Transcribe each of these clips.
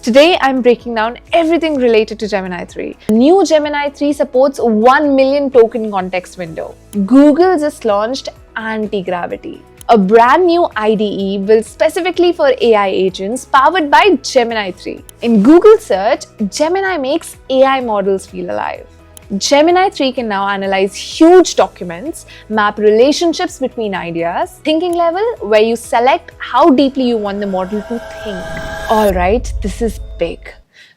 Today, I'm breaking down everything related to Gemini 3. New Gemini 3 supports 1 million token context window. Google just launched Antigravity, a brand new IDE built specifically for AI agents powered by Gemini 3. In Google search, Gemini makes AI models feel alive. Gemini 3 can now analyze huge documents, map relationships between ideas, thinking level where you select how deeply you want the model to think. Alright, this is big.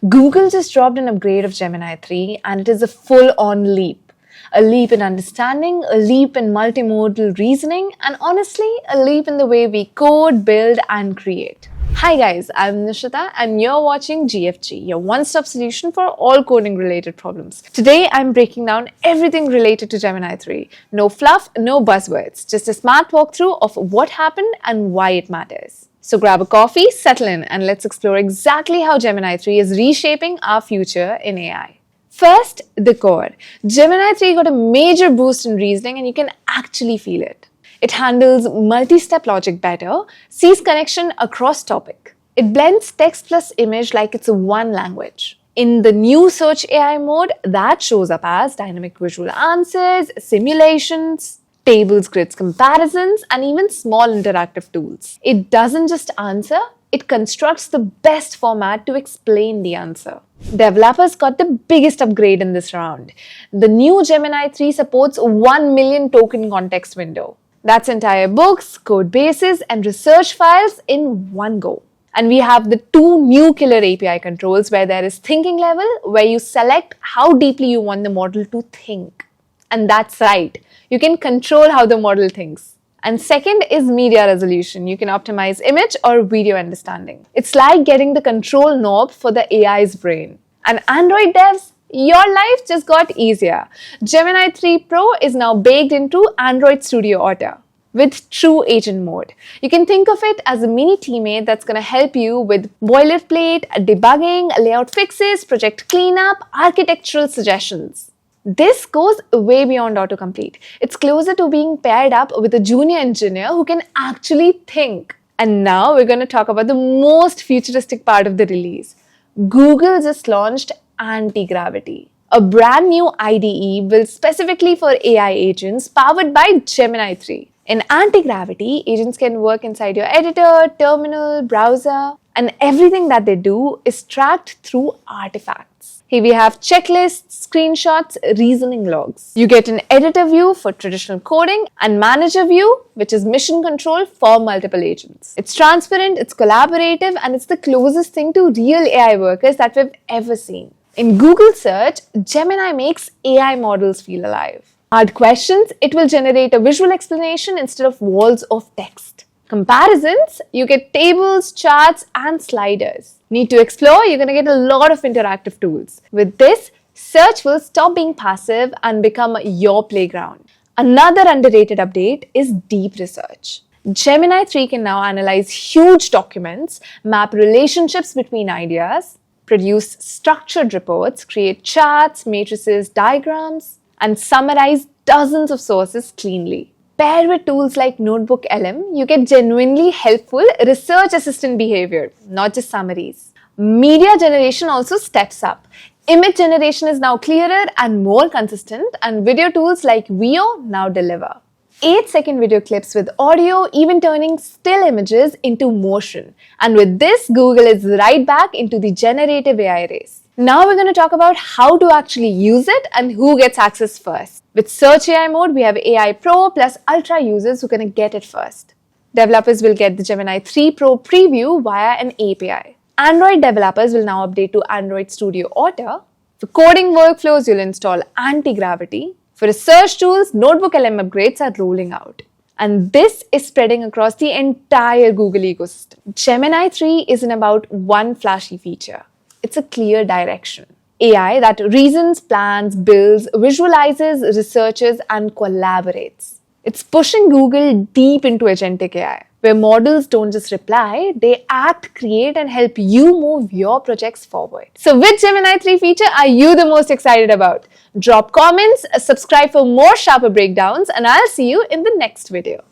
Google just dropped an upgrade of Gemini 3 and it is a full-on leap. A leap in understanding, a leap in multimodal reasoning, and honestly, a leap in the way we code, build, and create. Hi guys, I'm Nishita and you're watching GFG, your one-stop solution for all coding-related problems. Today, I'm breaking down everything related to Gemini 3. No fluff, no buzzwords, just a smart walkthrough of what happened and why it matters. So grab a coffee, settle in, and let's explore exactly how Gemini 3 is reshaping our future in AI. First, the core. Gemini 3 got a major boost in reasoning and you can actually feel it. It handles multi-step logic better, sees connection across topic. It blends text plus image like it's one language. In the new search AI mode, that shows up as dynamic visual answers, simulations, tables, grids, comparisons, and even small interactive tools. It doesn't just answer, it constructs the best format to explain the answer. Developers got the biggest upgrade in this round. The new Gemini 3 supports 1 million token context window. That's entire books, code bases, and research files in one go. And we have the two new killer API controls where there is thinking level, where you select how deeply you want the model to think. And that's right, you can control how the model thinks. And second is media resolution. You can optimize image or video understanding. It's like getting the control knob for the AI's brain. And Android devs, your life just got easier. Gemini 3 Pro is now baked into Android Studio Otter with true agent mode. You can think of it as a mini teammate that's going to help you with boilerplate, debugging, layout fixes, project cleanup, architectural suggestions. This goes way beyond autocomplete. It's closer to being paired up with a junior engineer who can actually think. And now we're going to talk about the most futuristic part of the release. Google just launched Antigravity, a brand new IDE built specifically for AI agents powered by Gemini 3. In Antigravity, agents can work inside your editor, terminal, browser, and everything that they do is tracked through artifacts. Here we have checklists, screenshots, reasoning logs. You get an editor view for traditional coding and manager view, which is mission control for multiple agents. It's transparent, it's collaborative, and it's the closest thing to real AI workers that we've ever seen. In Google search, Gemini makes AI models feel alive. Hard questions, it will generate a visual explanation instead of walls of text. Comparisons, you get tables, charts, and sliders. Need to explore, you're going to get a lot of interactive tools. With this, search will stop being passive and become your playground. Another underrated update is deep research. Gemini 3 can now analyze huge documents, map relationships between ideas, produce structured reports, create charts, matrices, diagrams, and summarize dozens of sources cleanly. Paired with tools like Notebook LM, you get genuinely helpful research assistant behavior, not just summaries. Media generation also steps up. Image generation is now clearer and more consistent, and video tools like Veo now deliver. 8-second video clips with audio, even turning still images into motion. And with this, Google is right back into the generative AI race. Now we're going to talk about how to actually use it and who gets access first. With Search AI mode, we have AI Pro plus Ultra users who are going to get it first. Developers will get the Gemini 3 Pro preview via an API. Android developers will now update to Android Studio Otter. For coding workflows, you'll install Antigravity. For research tools, Notebook LM upgrades are rolling out. And this is spreading across the entire Google ecosystem. Gemini 3 isn't about one flashy feature. It's a clear direction. AI that reasons, plans, builds, visualizes, researches, and collaborates. It's pushing Google deep into agentic AI, where models don't just reply, they act, create, and help you move your projects forward. So which Gemini 3 feature are you the most excited about? Drop comments, subscribe for more sharper breakdowns, and I'll see you in the next video.